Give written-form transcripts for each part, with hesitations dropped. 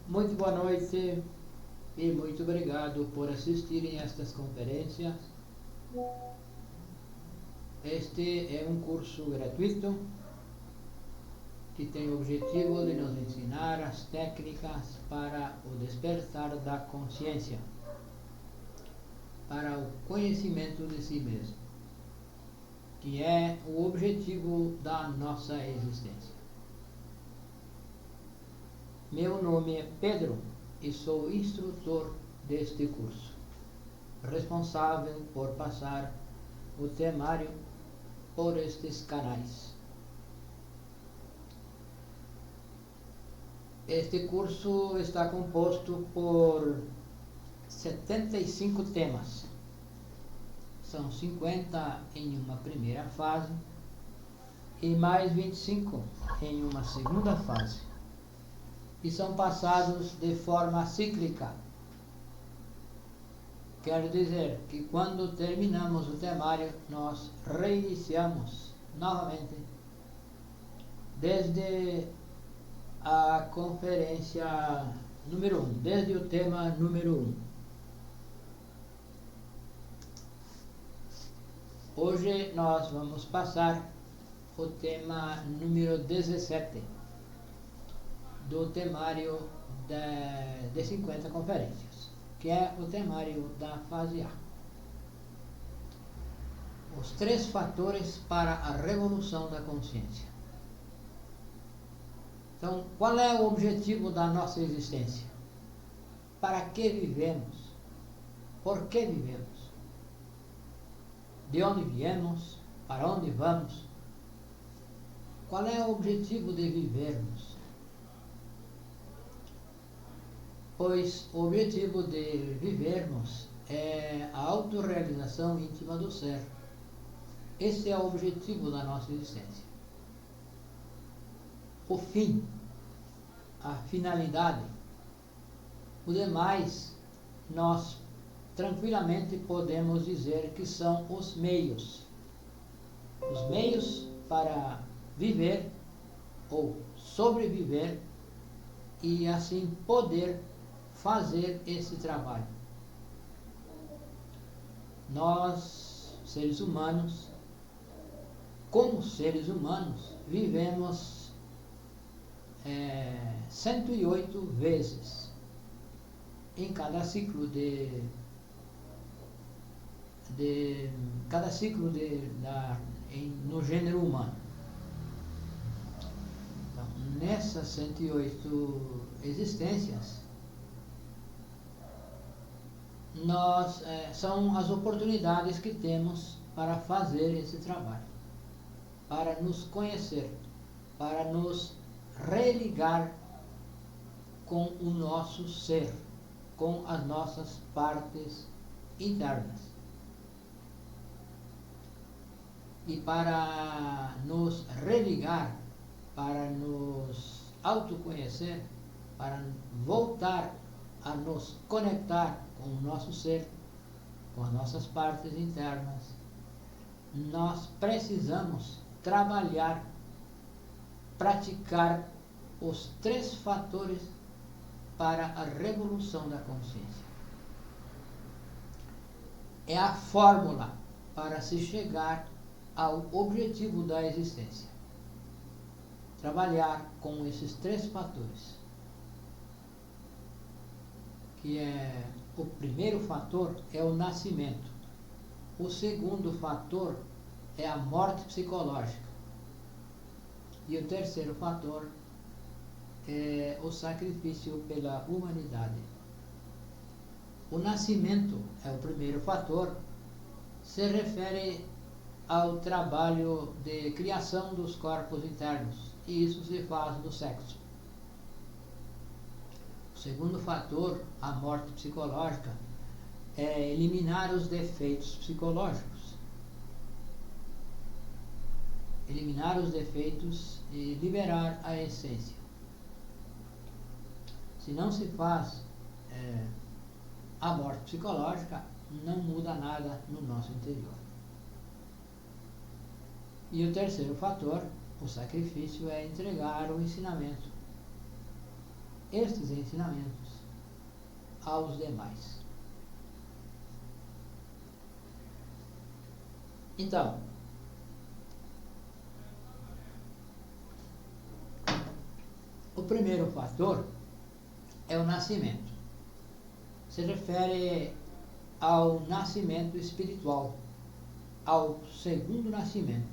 Muito boa noite e muito obrigado por assistirem a estas conferências. Este é um curso gratuito que tem o objetivo de nos ensinar as técnicas para o despertar da consciência, para o conhecimento de si mesmo, que é o objetivo da nossa existência. Meu nome é Pedro e sou instrutor deste curso, responsável por passar o temário por estes canais. Este curso está composto por 75 temas. São 50 em uma primeira fase e mais 25 em uma segunda fase. E são passados de forma cíclica. Quer dizer que quando terminamos o temário, nós reiniciamos novamente desde a conferência número 1, desde o tema número 1. Hoje nós vamos passar o tema número 17 do temário de 50 conferências, que é o temário da fase A. Os 3 fatores para a revolução da consciência. Então, qual é o objetivo da nossa existência? Para que vivemos? Por que vivemos? De onde viemos? Para onde vamos? Qual é o objetivo de vivermos? Pois o objetivo de vivermos é a autorrealização íntima do ser. Esse é o objetivo da nossa existência. O fim, a finalidade. O demais, nós tranquilamente podemos dizer que são os meios. Os meios para viver ou sobreviver e assim poder fazer esse trabalho. Nós, seres humanos, como seres humanos, vivemos 108 vezes em cada ciclo no gênero humano. Então, nessas 108 existências, são as oportunidades que temos para fazer esse trabalho, para nos conhecer, para nos religar com o nosso ser, com as nossas partes internas. E para nos religar, para nos autoconhecer, para voltar a nos conectar com o nosso ser, com as nossas partes internas, nós precisamos trabalhar, praticar os 3 fatores para a revolução da consciência. É a fórmula para se chegar ao objetivo da existência. Trabalhar com esses 3 fatores, que é o primeiro fator é o nascimento. O segundo fator é a morte psicológica. E o terceiro fator é o sacrifício pela humanidade. O nascimento é o primeiro fator, se refere ao trabalho de criação dos corpos internos, e isso se faz do sexo. O segundo fator, a morte psicológica, é eliminar os defeitos psicológicos. Eliminar os defeitos e liberar a essência. Se não se faz a morte psicológica, não muda nada no nosso interior. E o terceiro fator, o sacrifício, é entregar o ensinamento. estes ensinamentos aos demais. Então, o primeiro fator é o nascimento. Se refere ao nascimento espiritual, ao segundo nascimento.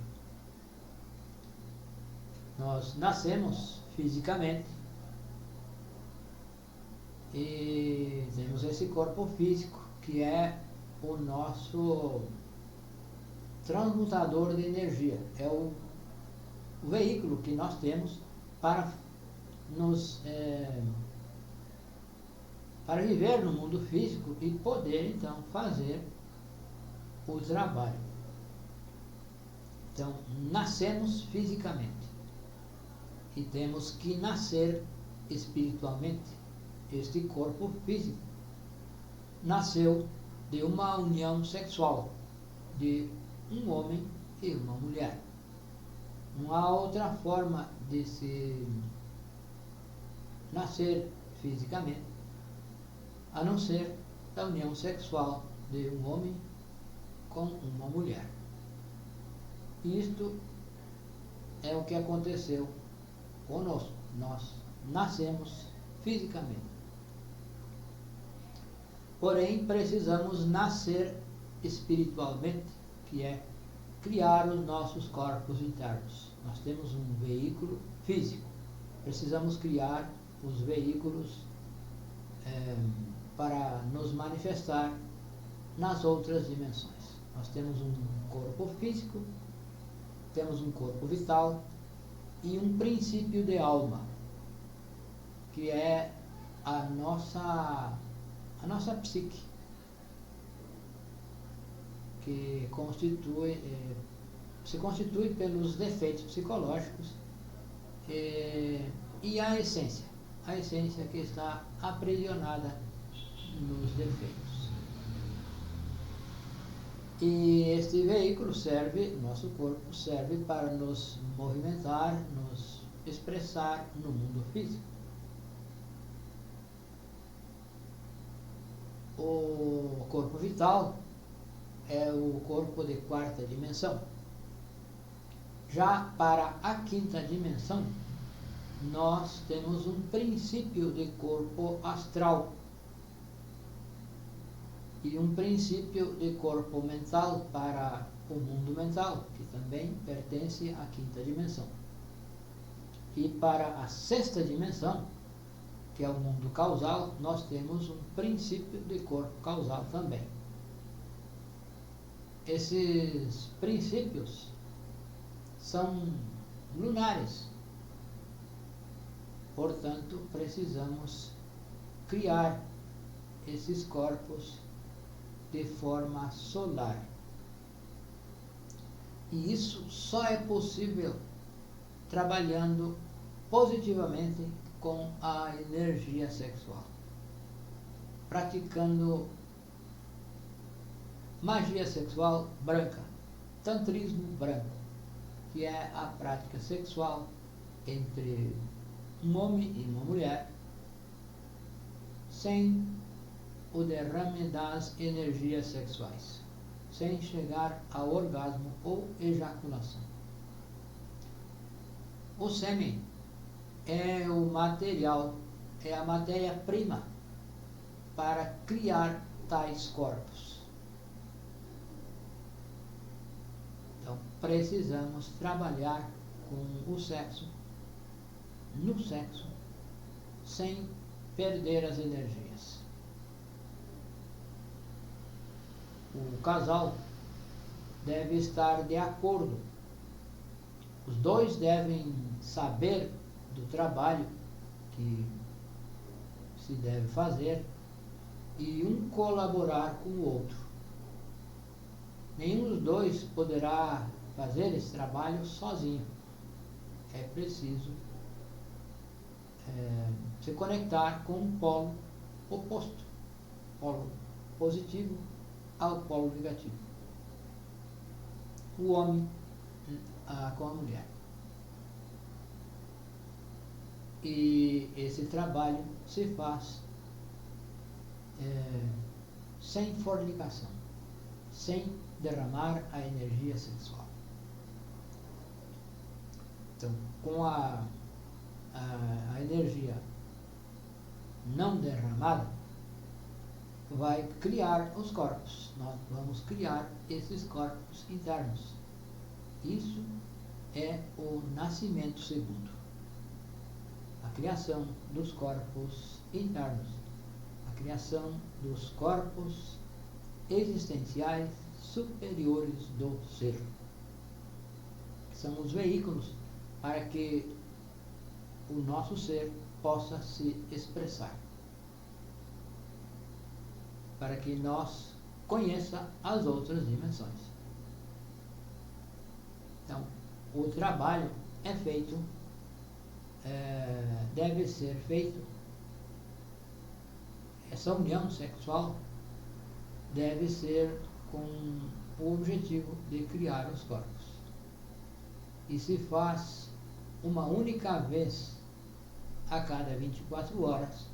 Nós nascemos fisicamente e temos esse corpo físico que é o nosso transmutador de energia, é o veículo que nós temos para para viver no mundo físico e poder então fazer o trabalho. Então, nascemos fisicamente e temos que nascer espiritualmente. Este corpo físico nasceu de uma união sexual de um homem e uma mulher. Não há outra forma de se nascer fisicamente a não ser da união sexual de um homem com uma mulher. Isto é o que aconteceu conosco. Nós nascemos fisicamente. Porém, precisamos nascer espiritualmente, que é criar os nossos corpos internos. Nós temos um veículo físico. Precisamos criar os veículos para nos manifestar nas outras dimensões. Nós temos um corpo físico, temos um corpo vital e um princípio de alma, que é a nossa psique, que se constitui pelos defeitos psicológicos e a essência que está aprisionada nos defeitos. E este veículo nosso corpo serve para nos movimentar, nos expressar no mundo físico. O corpo vital é o corpo de quarta dimensão. Já para a quinta dimensão, nós temos um princípio de corpo astral e um princípio de corpo mental para o mundo mental, que também pertence à quinta dimensão. E para a sexta dimensão, que é o mundo causal, nós temos um princípio de corpo causal também. Esses princípios são lunares. Portanto, precisamos criar esses corpos de forma solar. E isso só é possível trabalhando positivamente com a energia sexual, praticando magia sexual branca, tantrismo branco, que é a prática sexual entre um homem e uma mulher, sem o derrame das energias sexuais, sem chegar ao orgasmo ou ejaculação. O sêmen é o material, é a matéria-prima para criar tais corpos. Então, precisamos trabalhar com o sexo, no sexo, sem perder as energias. O casal deve estar de acordo. Os dois devem saber do trabalho que se deve fazer e um colaborar com o outro. Nenhum dos dois poderá fazer esse trabalho sozinho. É preciso se conectar com um polo oposto, polo positivo ao polo negativo. O homem com a mulher. E esse trabalho se faz sem fornicação, sem derramar a energia sexual. Então, com a energia não derramada, vai criar os corpos. Nós vamos criar esses corpos internos. Isso é o nascimento segundo. A criação dos corpos internos. A criação dos corpos existenciais superiores do ser. Que são os veículos para que o nosso ser possa se expressar. Para que nós conheça as outras dimensões. Então, o trabalho é feito, deve ser feito, essa união sexual deve ser com o objetivo de criar os corpos. E se faz uma única vez a cada 24 horas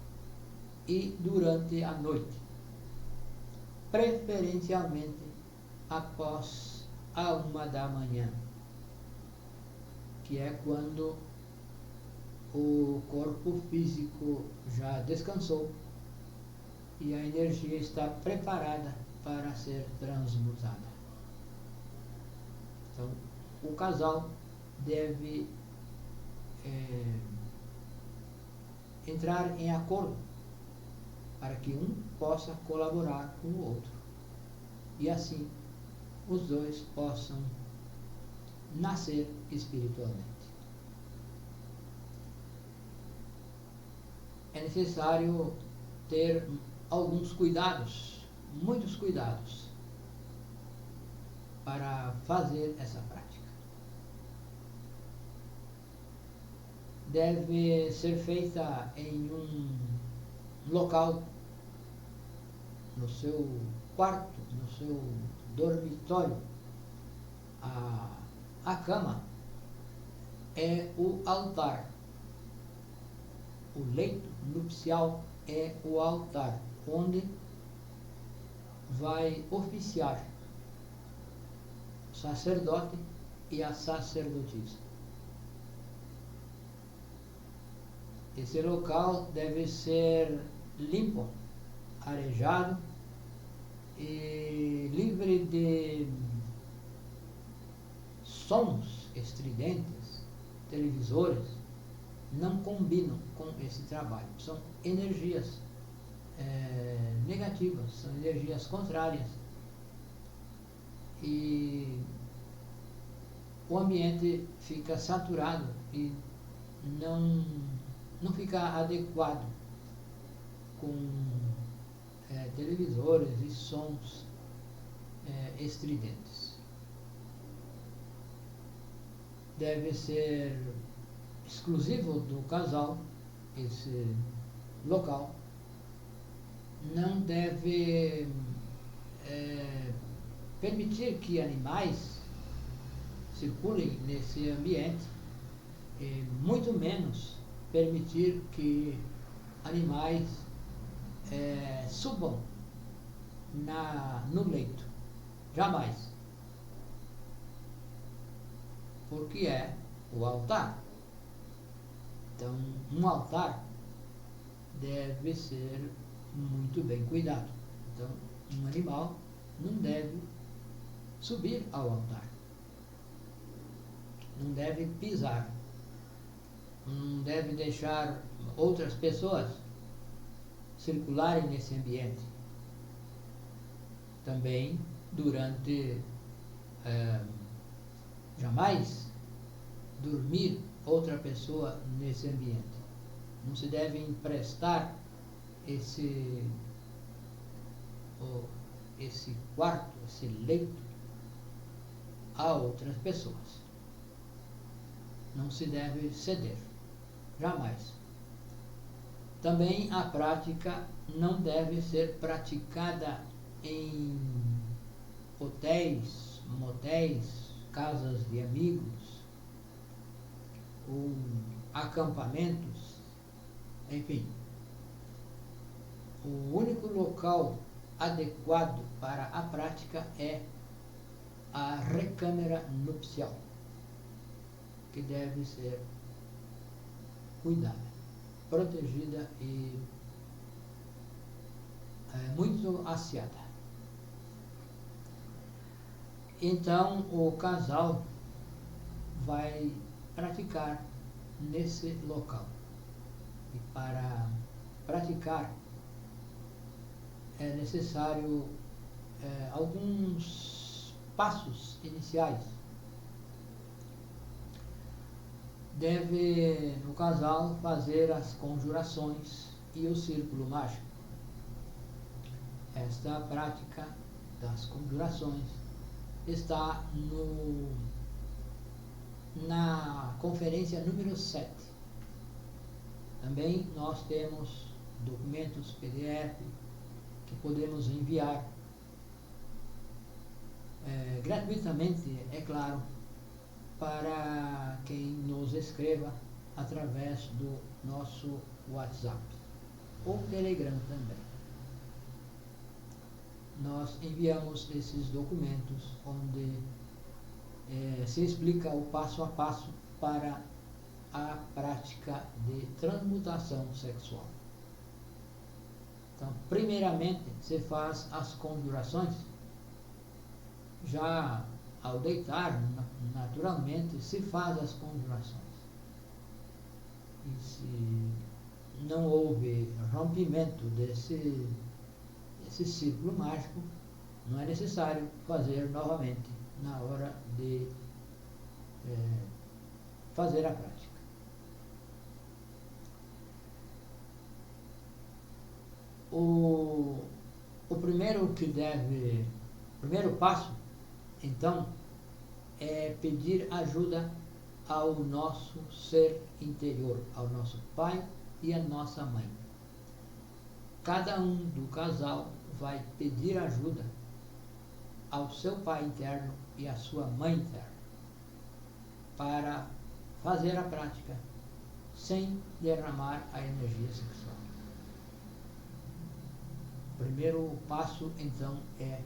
e durante a noite, preferencialmente após a 1 da manhã, que é quando o corpo físico já descansou e a energia está preparada para ser transmutada. Então, o casal deve entrar em acordo para que um possa colaborar com o outro e assim os dois possam nascer espiritualmente. É necessário ter alguns cuidados, muitos cuidados, para fazer essa prática. Deve ser feita em um local, no seu quarto, no seu dormitório. A cama é o altar. O leito nupcial é o altar, onde vai oficiar o sacerdote e a sacerdotisa. Esse local deve ser limpo, arejado e livre de sons estridentes, televisores, não combinam com esse trabalho. São energias negativas, são energias contrárias. E o ambiente fica saturado e não fica adequado com televisores e sons estridentes. Deve ser exclusivo do casal, esse local. Não deve permitir que animais circulem nesse ambiente, e muito menos permitir que animais subam no leito. Jamais. Porque é o altar. Então, um altar deve ser muito bem cuidado. Então, um animal não deve subir ao altar. Não deve pisar. Não deve deixar outras pessoas circularem nesse ambiente. Também, durante jamais dormir outra pessoa nesse ambiente. Não se deve emprestar esse quarto, esse leito a outras pessoas. Não se deve ceder, jamais. Também a prática não deve ser praticada em hotéis, motéis, casas de amigos ou acampamentos Enfim, o único local adequado para a prática é a recâmara nupcial, que deve ser cuidada, protegida e muito asseada. Então o casal vai praticar nesse local. E para praticar é necessário alguns passos iniciais. Deve o casal fazer as conjurações e o círculo mágico. Esta prática das conjurações está na conferência número 7. Também nós temos documentos PDF que podemos enviar gratuitamente, é claro, para quem nos escreva através do nosso WhatsApp ou Telegram também. Nós enviamos esses documentos onde se explica o passo a passo para a prática de transmutação sexual. Então, primeiramente, se faz as conjurações. Já ao deitar, naturalmente, se faz as conjurações. E se não houve rompimento desse círculo mágico, não é necessário fazer novamente na hora de fazer a prática. O primeiro passo, então, é pedir ajuda ao nosso ser interior, ao nosso pai e à nossa mãe. Cada um do casal vai pedir ajuda ao seu pai interno e à sua mãe interna para fazer a prática sem derramar a energia sexual. O primeiro passo, então, é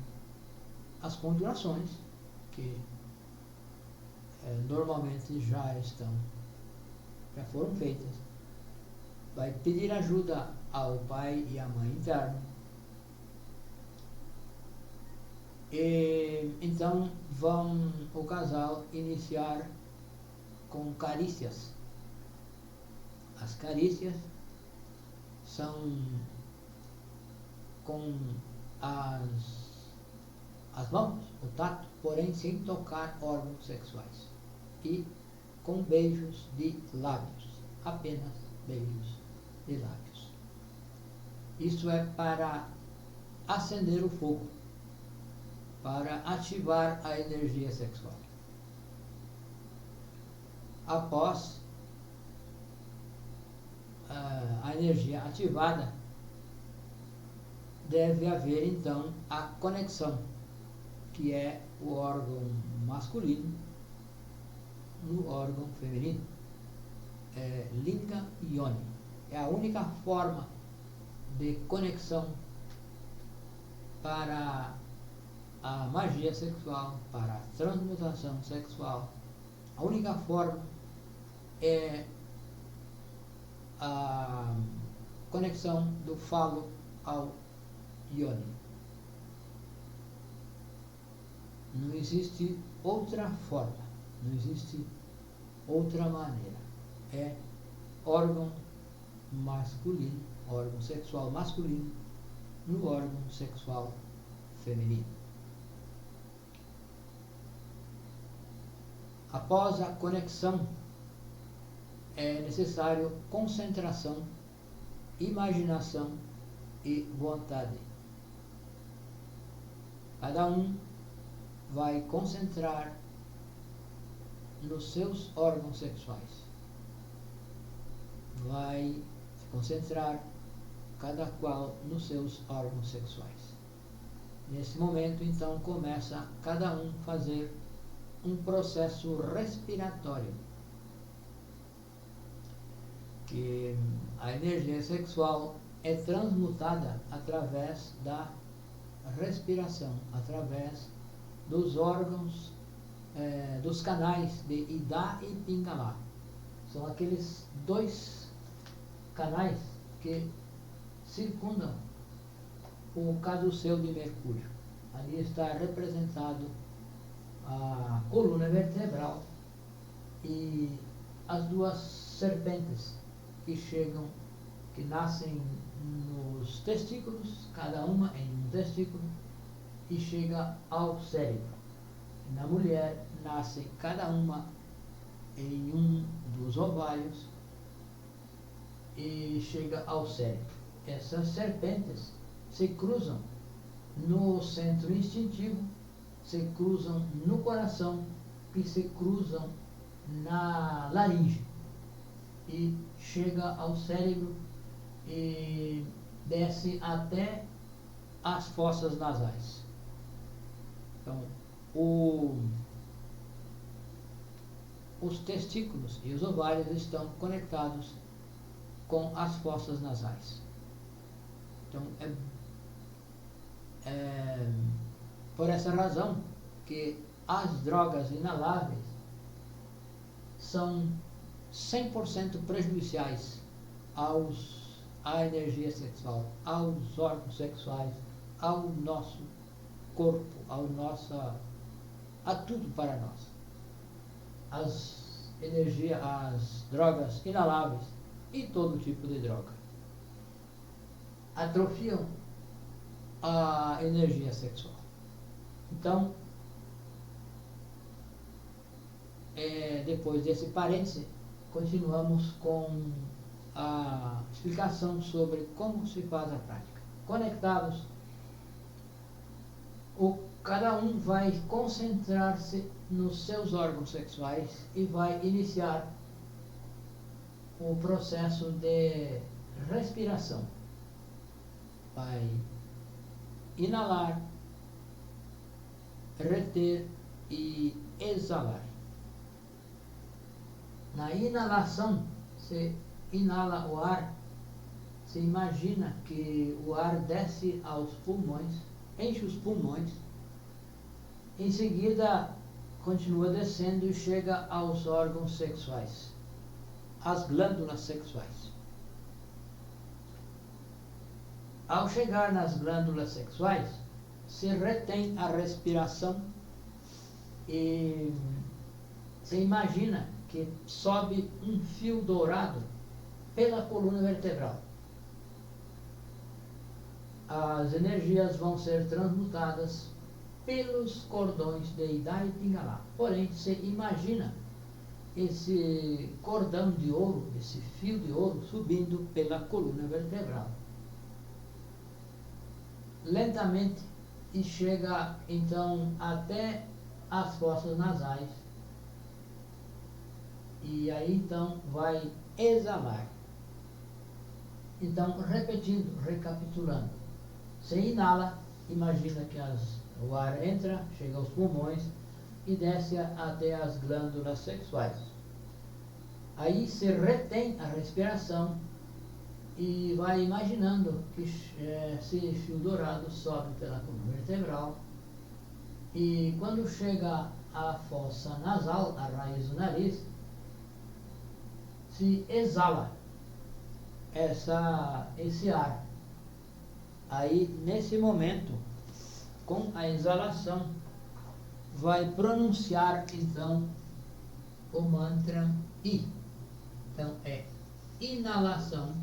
as conjurações, que normalmente já foram feitas. Vai pedir ajuda ao pai e à mãe interno. E então o casal iniciar com carícias. As carícias são com as mãos, o tato, porém sem tocar órgãos sexuais. E com beijos de lábios, apenas beijos de lábios. Isso é para acender o fogo, para ativar a energia sexual. Após a energia ativada, deve haver então a conexão, que é o órgão masculino no órgão feminino. Linga Yoni. É a única forma de conexão para a magia sexual, para a transmutação sexual. A única forma é a conexão do falo ao Yoni. Não existe outra forma, não existe outra maneira. É órgão masculino, órgão sexual masculino no órgão sexual feminino. Após a conexão, é necessário concentração, imaginação e vontade. Cada um vai concentrar nos seus órgãos sexuais. Vai se concentrar cada qual nos seus órgãos sexuais. Nesse momento, então, começa cada um fazer um processo respiratório, que A energia sexual é transmutada através da respiração, através dos órgãos, dos canais de Ida e Pingala. São aqueles dois canais que circundam o caduceu de Mercúrio. Ali está representado a coluna vertebral e as duas serpentes que nascem nos testículos, cada uma em um testículo, e chega ao cérebro. Na mulher, nasce cada uma em um dos ovários e chega ao cérebro. Essas serpentes se cruzam no centro instintivo, se cruzam no coração e se cruzam na laringe e chega ao cérebro e desce até as fossas nasais. Então, os testículos e os ovários estão conectados com as fossas nasais. Então, por essa razão que as drogas inaláveis são 100% prejudiciais à energia sexual, aos órgãos sexuais, ao nosso corpo, a tudo para nós. As drogas inaláveis e todo tipo de droga atrofiam a energia sexual. Então, depois desse parêntese, continuamos com a explicação sobre como se faz a prática. Conectados, cada um vai concentrar-se nos seus órgãos sexuais e vai iniciar o processo de respiração. Vai inalar, reter e exalar. Na inalação, se inala o ar, se imagina que o ar desce aos pulmões, enche os pulmões, em seguida continua descendo e chega aos órgãos sexuais, às glândulas sexuais. Ao chegar nas glândulas sexuais, se retém a respiração e se imagina que sobe um fio dourado pela coluna vertebral. As energias vão ser transmutadas pelos cordões de Ida e Pingala. Porém, se imagina esse cordão de ouro, esse fio de ouro subindo pela coluna vertebral. Lentamente, e chega então até as fossas nasais. E aí então vai exalar. Então, repetindo, recapitulando. Se inala, imagina que o ar entra, chega aos pulmões e desce até as glândulas sexuais. Aí se retém a respiração e vai imaginando que esse fio dourado sobe pela coluna vertebral e quando chega à fossa nasal, a raiz do nariz, se exala esse ar. Aí, nesse momento, com a exalação, vai pronunciar, então, o mantra I. Então, é inalação,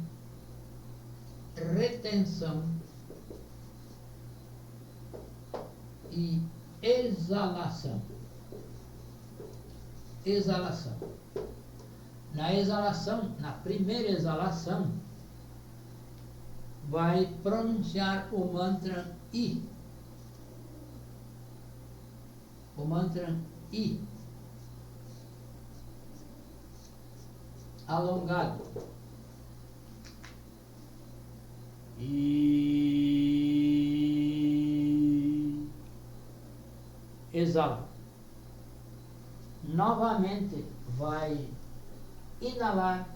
retenção e exalação. Exalação. Na exalação, na primeira exalação, vai pronunciar o mantra I. O mantra I. Alongado. E exala. Novamente vai inalar,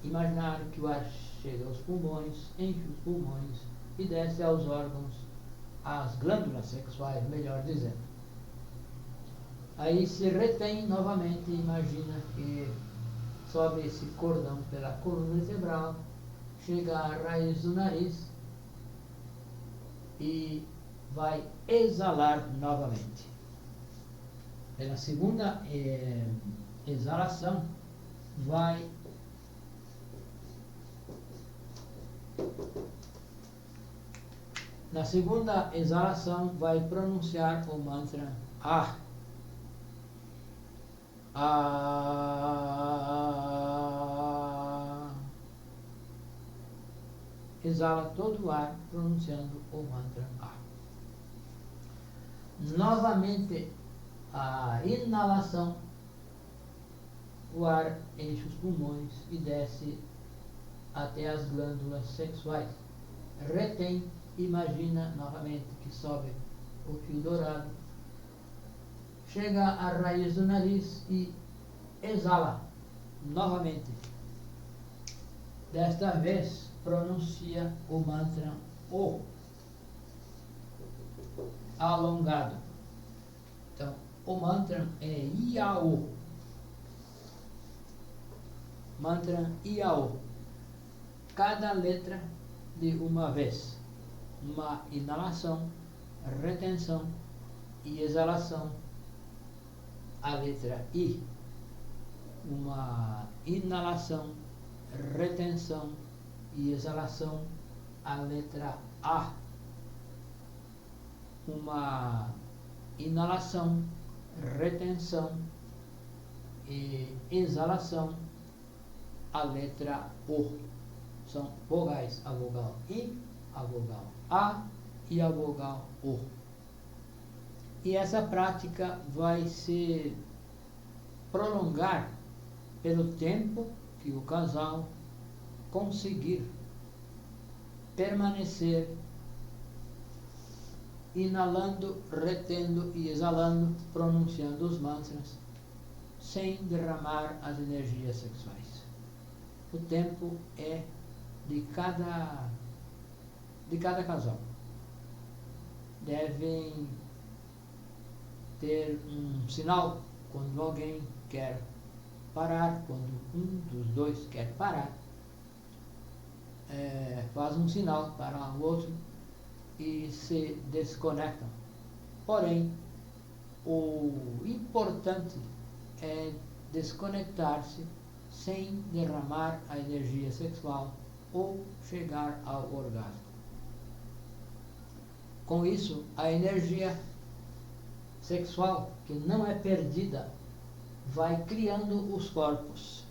imaginar que o ar chega aos pulmões, enche os pulmões e desce aos órgãos, às glândulas sexuais, melhor dizendo. Aí se retém novamente, imagina que sobe esse cordão pela coluna vertebral, chega à raiz do nariz e vai exalar novamente. Pela segunda exalação, na segunda exalação vai pronunciar o mantra Ah. Ah. Exala todo o ar pronunciando o mantra Ah. Novamente a inalação, o ar enche os pulmões e desce até as glândulas sexuais. Retém, imagina novamente que sobe o fio dourado, chega à raiz do nariz e exala novamente. Desta vez pronuncia o mantra O alongado. Então, o mantra é Iao. Mantra Iao. Cada letra de uma vez. Uma inalação, retenção e exalação. A letra I. Uma inalação, retenção e exalação. A letra A. Uma inalação, retenção e exalação, a letra O. São vogais, a vogal I, a vogal A e a vogal O. E essa prática vai se prolongar pelo tempo que o casal conseguir permanecer inalando, retendo e exalando, pronunciando os mantras, sem derramar as energias sexuais. O tempo é de cada casal. Devem ter um sinal quando alguém quer parar, quando um dos dois quer parar, faz um sinal para o outro e se desconectam. Porém, o importante é desconectar-se sem derramar a energia sexual ou chegar ao orgasmo. Com isso, a energia sexual, que não é perdida, vai criando os corpos.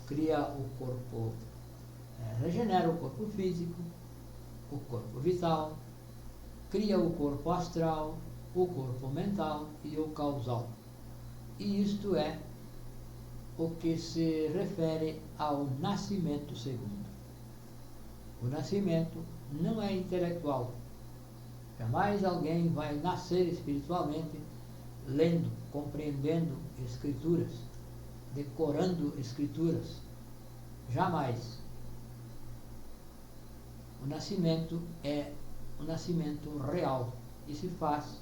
Cria o corpo, regenera o corpo físico, o corpo vital, cria o corpo astral, o corpo mental e o causal. E isto é o que se refere ao nascimento segundo. O nascimento não é intelectual. Jamais alguém vai nascer espiritualmente lendo, compreendendo escrituras, decorando escrituras. Jamais. O nascimento é um nascimento real e se faz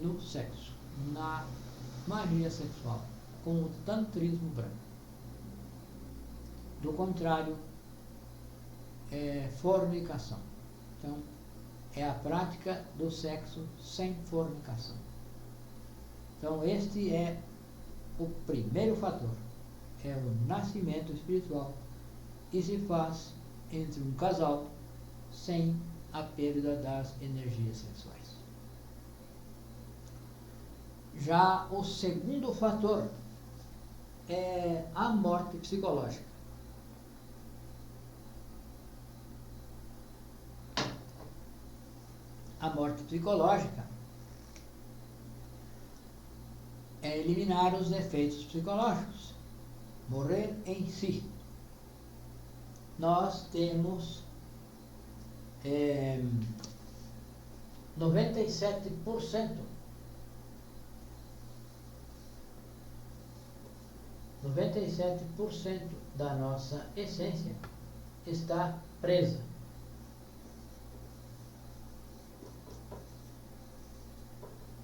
no sexo, na magia sexual, com o tantrismo branco. Do contrário, é fornicação. Então, é a prática do sexo sem fornicação. Então, este é o primeiro fator. É o nascimento espiritual e se faz entre um casal sem a perda das energias sexuais. Já o segundo fator é a morte psicológica. A morte psicológica é eliminar os defeitos psicológicos, morrer em si. Nós temos 97% da nossa essência está presa.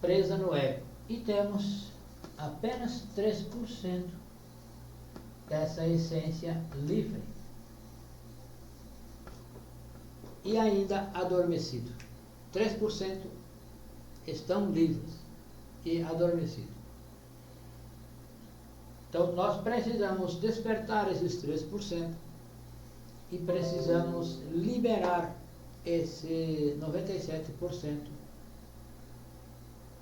Presa no ego. E temos apenas 3% dessa essência livre. E ainda adormecido. 3% estão livres e adormecidos. Então nós precisamos despertar esses 3% e precisamos liberar esse 97%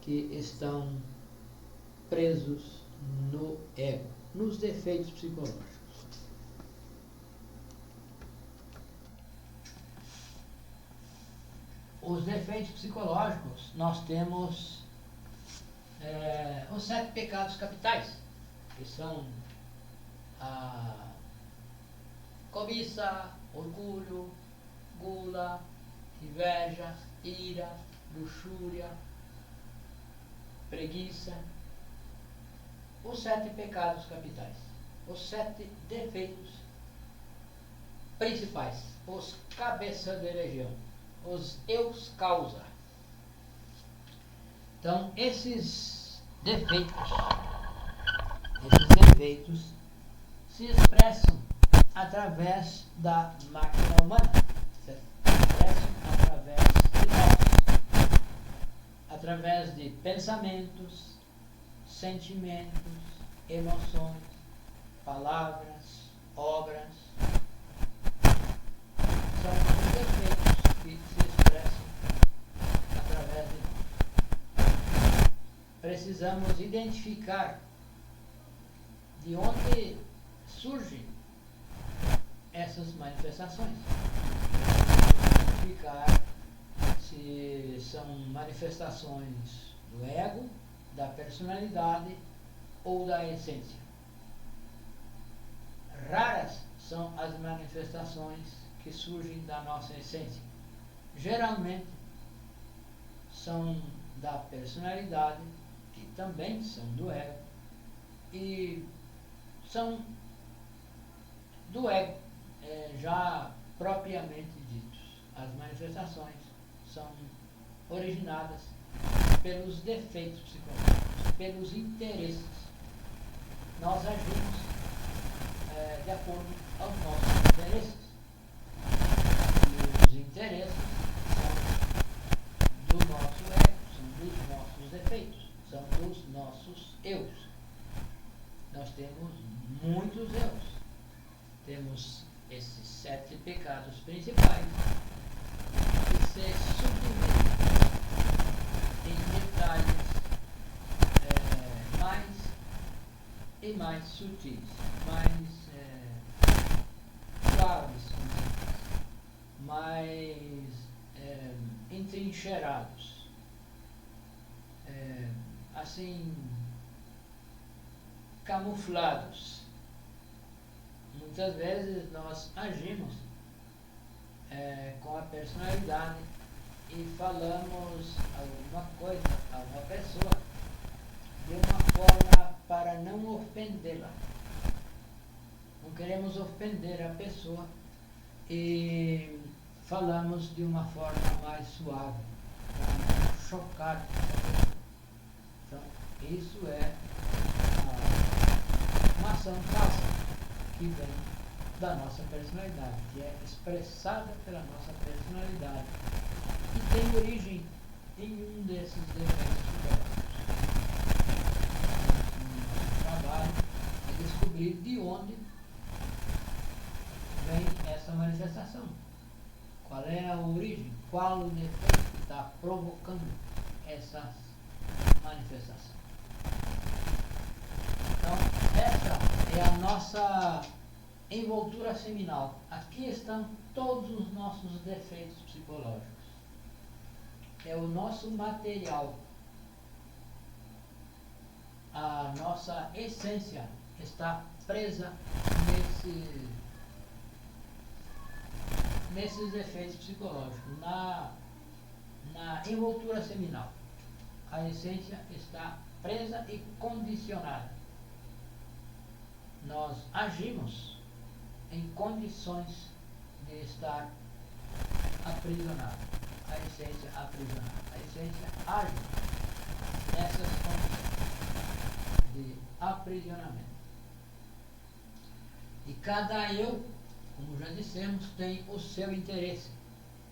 que estão presos no ego, nos defeitos psicológicos. Os defeitos psicológicos, nós temos os 7 pecados capitais, que são a cobiça, orgulho, gula, inveja, ira, luxúria, preguiça. Os 7 pecados capitais, os 7 defeitos principais, os cabeça de legião, os eus causa. Então, esses defeitos se expressam através da máquina humana, se expressam através de pensamentos, sentimentos, emoções, palavras, obras. São os defeitos que se expressam através de nós. Precisamos identificar de onde surgem essas manifestações. Identificar se são manifestações do ego, da personalidade ou da essência. Raras são as manifestações que surgem da nossa essência. Geralmente são da personalidade, que também são do ego, e são do ego, já propriamente ditos. As manifestações são originadas pelos defeitos psicológicos, pelos interesses. Nós agimos de acordo aos nossos interesses. E os interesses são do nosso ego, são dos nossos defeitos, são dos nossos eus. Nós temos muitos eus. Temos esses 7 pecados principais que se subdividem em detalhes mais e mais sutis, mais suaves, mais entrincheirados, assim, camuflados. Muitas vezes nós agimos com a personalidade e falamos alguma coisa a uma pessoa de uma forma para não ofendê-la. Não queremos ofender a pessoa e falamos de uma forma mais suave, para não chocar a pessoa. Então, isso é uma ação falsa que vem da nossa personalidade, que é expressada pela nossa personalidade e tem origem em um desses defeitos psicológicos. O nosso trabalho é descobrir de onde vem essa manifestação, qual é a origem, qual o defeito que está provocando essa manifestação. Então, essa é a nossa envoltura seminal. Aqui estão todos os nossos defeitos psicológicos. É o nosso material. A nossa essência está presa nesses defeitos psicológicos, na envoltura seminal. A essência está presa e condicionada. Nós agimos em condições de estar aprisionado. A essência aprisionada. A essência age nessas condições de aprisionamento. E cada eu, como já dissemos, tem o seu interesse.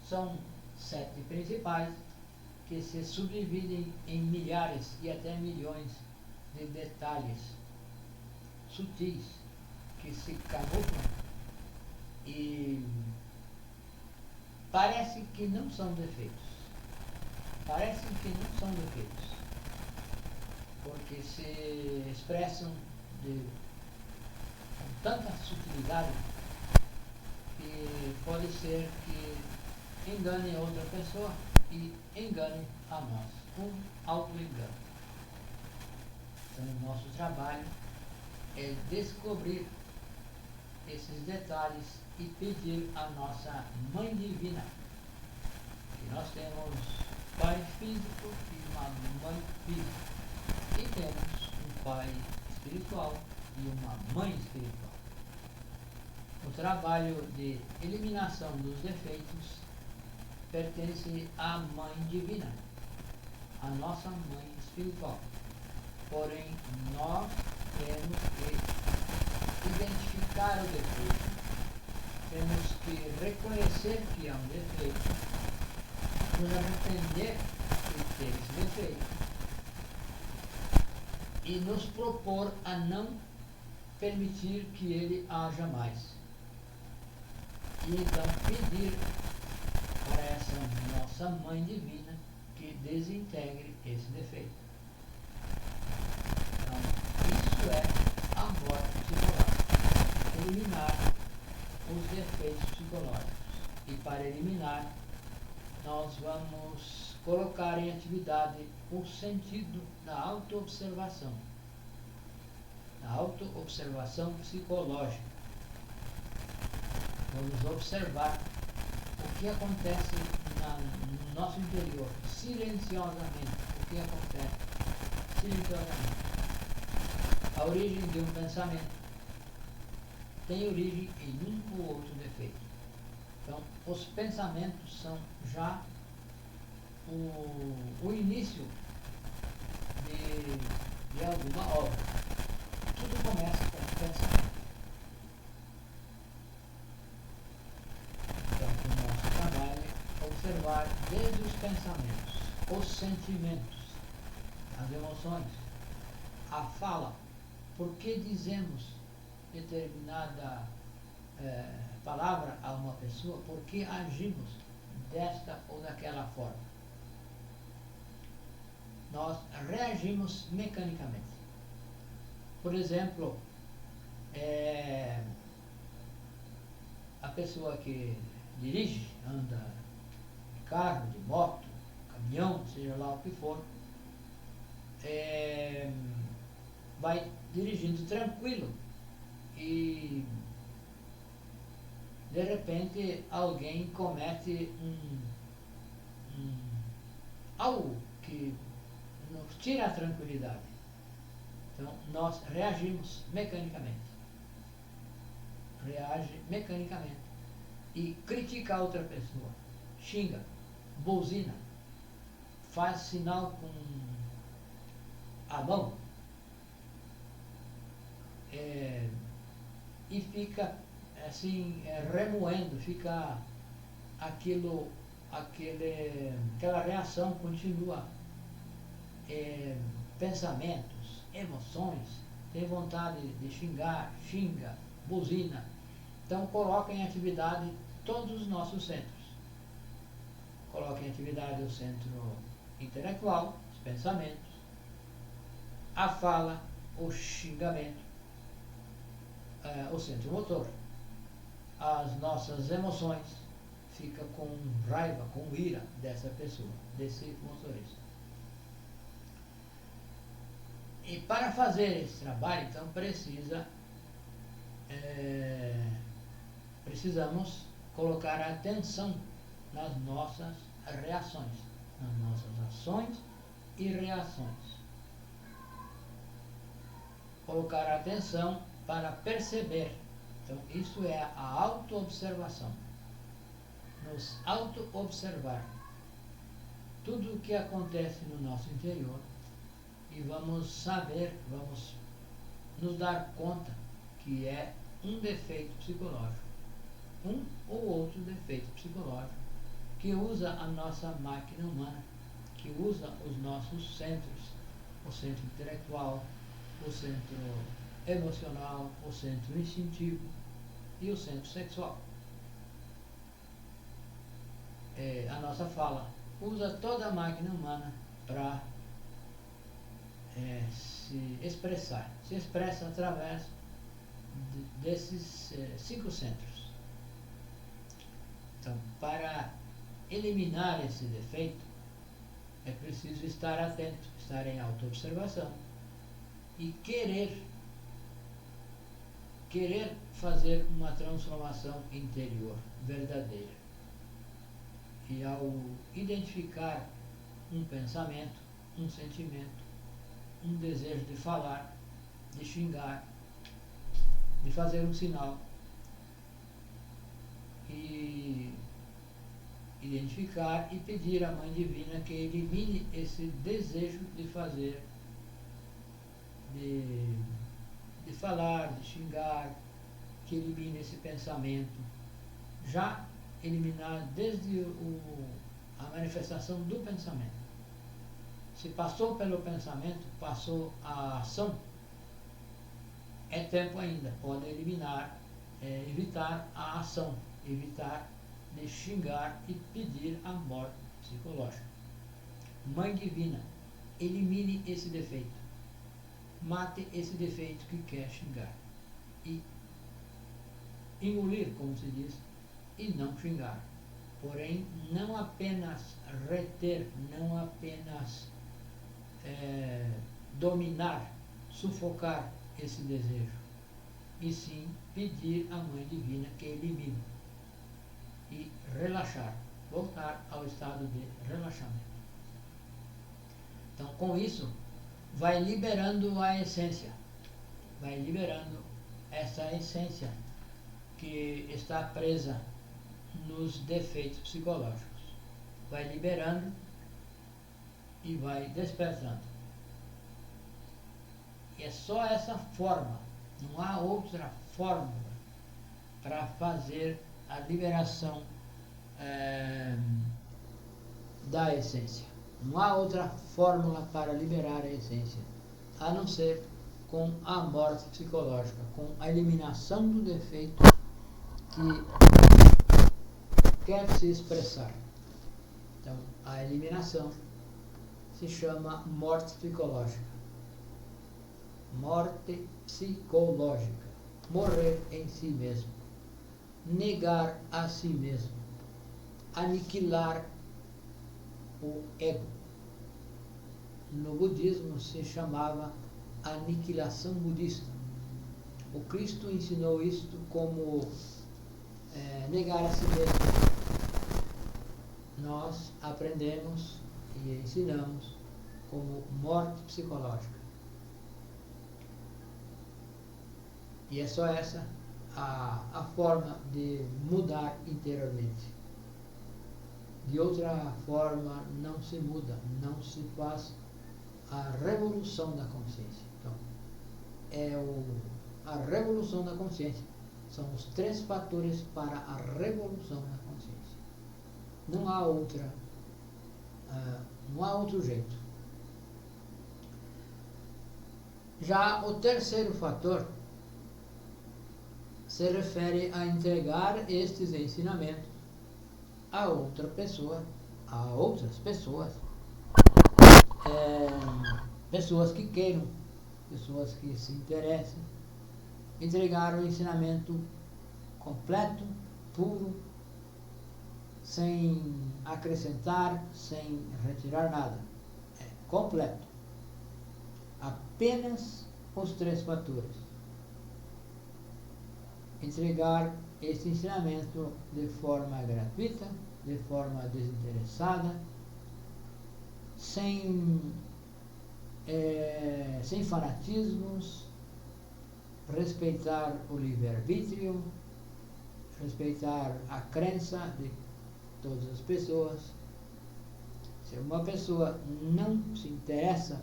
São 7 principais que se subdividem em milhares e até milhões de detalhes sutis que se camuflam e parece que não são defeitos. Parecem que não são defeitos, porque se expressam com tanta sutilidade que pode ser que engane outra pessoa e engane a nós. Um auto-engano. Então, o nosso trabalho é descobrir esses detalhes e pedir à nossa Mãe Divina, que nós temos um pai físico e uma mãe física, e temos um pai espiritual e uma mãe espiritual. O trabalho de eliminação dos defeitos pertence à Mãe Divina, à nossa Mãe espiritual. Porém, nós temos que identificar o defeito, temos que reconhecer que é um defeito, nos arrepender de ter esse defeito e nos propor a não permitir que ele haja mais. E então pedir para essa nossa Mãe Divina que desintegre esse defeito. Então, isso é a morte psicológica. Eliminar os defeitos psicológicos. E para eliminar, nós vamos colocar em atividade o sentido da autoobservação. A autoobservação psicológica. Vamos observar o que acontece no nosso interior, silenciosamente. O que acontece silenciosamente. A origem de um pensamento tem origem em um ou outro defeito. Então, os pensamentos são já o início de alguma obra. Tudo começa com o pensamento. Então, o nosso trabalho é observar desde os pensamentos, os sentimentos, as emoções, a fala, por que dizemos determinada palavra a uma pessoa, por que agimos desta ou daquela forma. Nós reagimos mecanicamente. Por exemplo, a pessoa que dirige, anda de carro, de moto, caminhão, seja lá o que for, vai dirigindo tranquilo e de repente alguém comete algo que nos tira a tranquilidade. Então nós reagimos mecanicamente. Reage mecanicamente. E critica a outra pessoa. Xinga, buzina, faz sinal com a mão. E fica assim remoendo, fica aquela reação continua, pensamentos, emoções, tem vontade de xingar, xinga, buzina. Então coloca em atividade todos os nossos centros. Coloca em atividade o centro intelectual, os pensamentos, a fala, o xingamento, o centro motor. As nossas emoções, fica com raiva, com ira dessa pessoa, desse motorista. E para fazer esse trabalho, então, precisamos colocar atenção nas nossas reações, nas nossas ações e reações. Colocar atenção para perceber. Então, isso é a autoobservação. nos auto-observar tudo o que acontece no nosso interior e vamos nos dar conta que é um defeito psicológico, um ou outro defeito psicológico, que usa a nossa máquina humana, que usa os nossos centros, o centro intelectual, o centro emocional, o centro instintivo e o centro sexual. A nossa fala usa toda a máquina humana para se expressar. Se expressa através desses 5 centros. Então, para eliminar esse defeito, é preciso estar atento, estar em auto-observação e querer fazer uma transformação interior verdadeira. E ao identificar um pensamento, um sentimento, um desejo de falar, de xingar, de fazer um sinal, e identificar e pedir à Mãe Divina que elimine esse desejo de fazer, de falar, de xingar, que elimine esse pensamento, já eliminar desde a manifestação do pensamento. Se passou pelo pensamento, passou a ação, é tempo ainda, pode eliminar, evitar a ação, evitar de xingar e pedir a morte psicológica. Mãe Divina, elimine esse defeito, mate esse defeito que quer xingar e engolir, como se diz, e não xingar. Porém, não apenas reter, não apenas dominar, sufocar esse desejo, e sim pedir à Mãe Divina que elimine e relaxar, voltar ao estado de relaxamento. Então, com isso, vai liberando a essência, vai liberando essa essência que está presa nos defeitos psicológicos. Vai liberando e vai despertando. E é só essa forma, não há outra fórmula para fazer a liberação da essência. Não há outra fórmula para liberar a essência, a não ser com a morte psicológica, com a eliminação do defeito que quer se expressar. Então, a eliminação se chama morte psicológica. Morte psicológica. Morrer em si mesmo. Negar a si mesmo. Aniquilar o ego. No budismo se chamava aniquilação budista. O Cristo ensinou isto como negar a si mesmo. Nós aprendemos e ensinamos como morte psicológica. E é só essa a forma de mudar interiormente. De outra forma não se muda, não se faz a revolução da consciência. Então, a revolução da consciência. São os 3 fatores para a revolução da consciência. Não há outro jeito. Já o terceiro fator se refere a entregar estes ensinamentos a outra pessoa, a outras pessoas, pessoas que queiram, pessoas que se interessem, entregar o ensinamento completo, puro, sem acrescentar, sem retirar nada. Completo. Apenas os 3 fatores. Entregar este ensinamento de forma gratuita, de forma desinteressada, sem fanatismos, respeitar o livre-arbítrio, respeitar a crença de todas as pessoas. Se uma pessoa não se interessa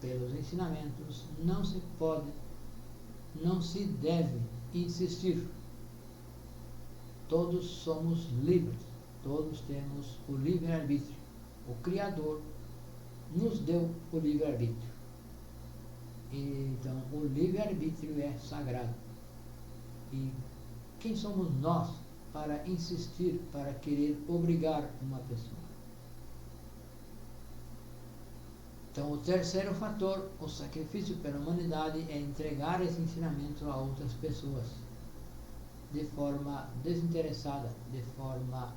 pelos ensinamentos, não se pode, não se deve insistir. Todos somos livres, todos temos o livre-arbítrio. O Criador nos deu o livre-arbítrio. Então, o livre-arbítrio é sagrado. E quem somos nós para insistir, para querer obrigar uma pessoa? Então, o terceiro fator, o sacrifício pela humanidade, é entregar esse ensinamento a outras pessoas, de forma desinteressada, de forma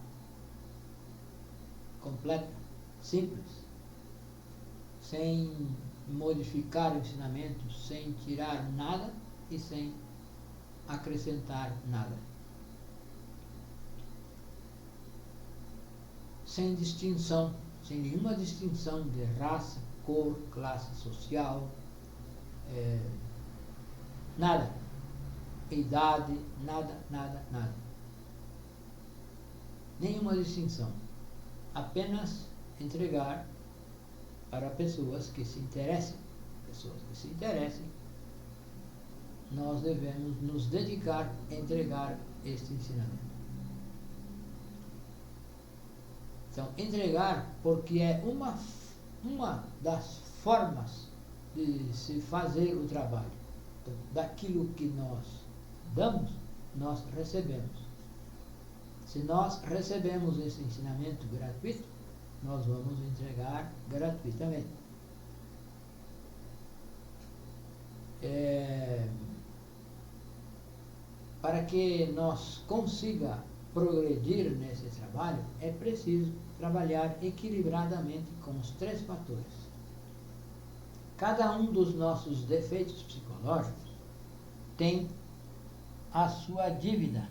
completa, simples, sem modificar o ensinamento, sem tirar nada e sem acrescentar nada. Sem distinção, sem nenhuma distinção de raça, cor, classe social, nada, idade, nada. Nenhuma distinção. Apenas entregar para pessoas que se interessem. Nós devemos nos dedicar a entregar este ensinamento. Então, entregar, porque é uma das formas de se fazer o trabalho. Então, daquilo que nós damos, nós recebemos. Se nós recebemos esse ensinamento gratuito, nós vamos entregar gratuitamente. Para que nós consiga progredir nesse trabalho, é preciso trabalhar equilibradamente com os 3 fatores. Cada um dos nossos defeitos psicológicos tem a sua dívida.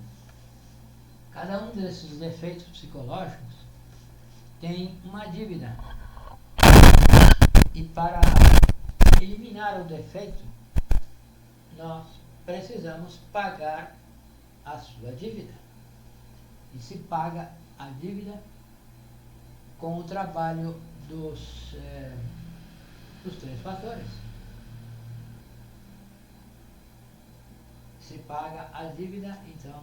Cada um desses defeitos psicológicos tem uma dívida. E para eliminar o defeito, nós precisamos pagar a sua dívida. E se paga a dívida com o trabalho dos 3 fatores. Se paga a dívida, então,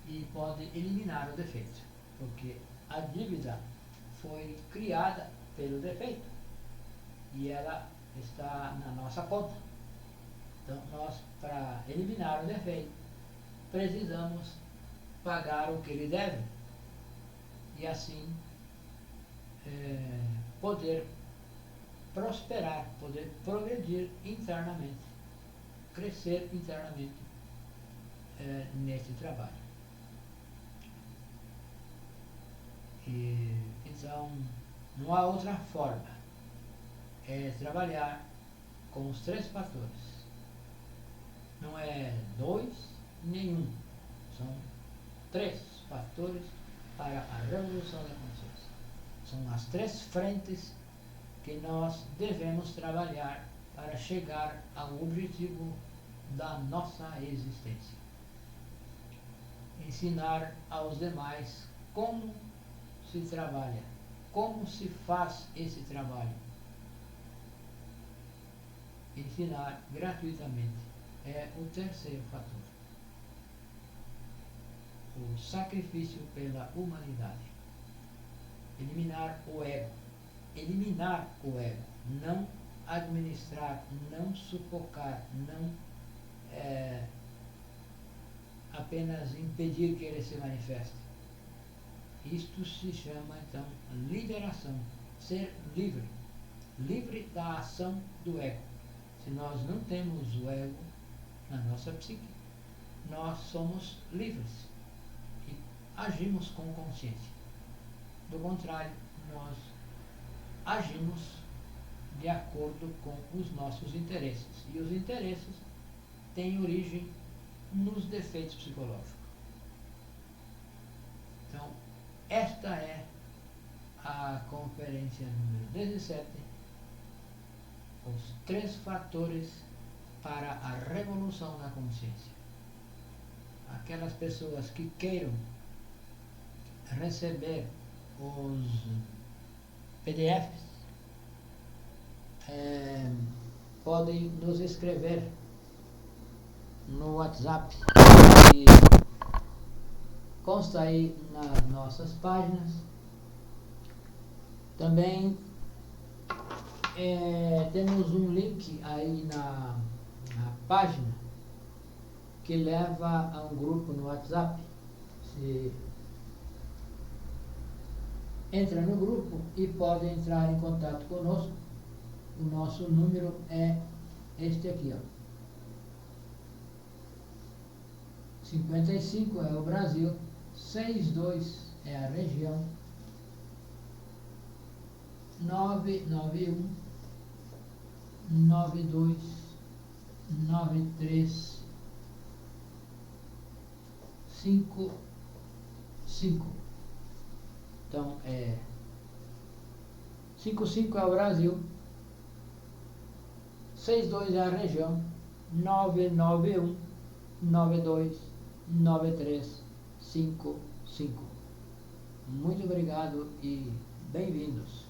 e pode eliminar o defeito, porque a dívida foi criada pelo defeito e ela está na nossa conta. Então, nós, para eliminar o defeito, precisamos pagar o que ele deve e assim poder prosperar, poder progredir internamente, crescer internamente neste trabalho. Então, não há outra forma. É trabalhar com os 3 fatores. Não é 2 nem 1. São 3 fatores para a revolução da consciência. São as 3 frentes que nós devemos trabalhar para chegar ao objetivo da nossa existência. Ensinar aos demais como se trabalha, como se faz esse trabalho. Ensinar gratuitamente é o terceiro fator. O sacrifício pela humanidade. Eliminar o ego. Eliminar o ego. Não administrar, não sufocar, não apenas impedir que ele se manifeste. Isto se chama, então, liberação. Ser livre. Livre da ação do ego. Se nós não temos o ego na nossa psique, nós somos livres e agimos com consciência. Do contrário, nós agimos de acordo com os nossos interesses. E os interesses têm origem nos defeitos psicológicos. Então, esta é a conferência número 17, os 3 fatores para a revolução da consciência. Aquelas pessoas que queiram receber os PDFs, podem nos escrever no WhatsApp, que consta aí nas nossas páginas. Também temos um link aí na página que leva a um grupo no WhatsApp. Você entra no grupo e pode entrar em contato conosco. O nosso número é este aqui, ó. 55 é o Brasil, 62 é a região, 991 92 93 55. Então 55 é o Brasil, 62 é a região, 991 92 9355. Muito obrigado e bem-vindos.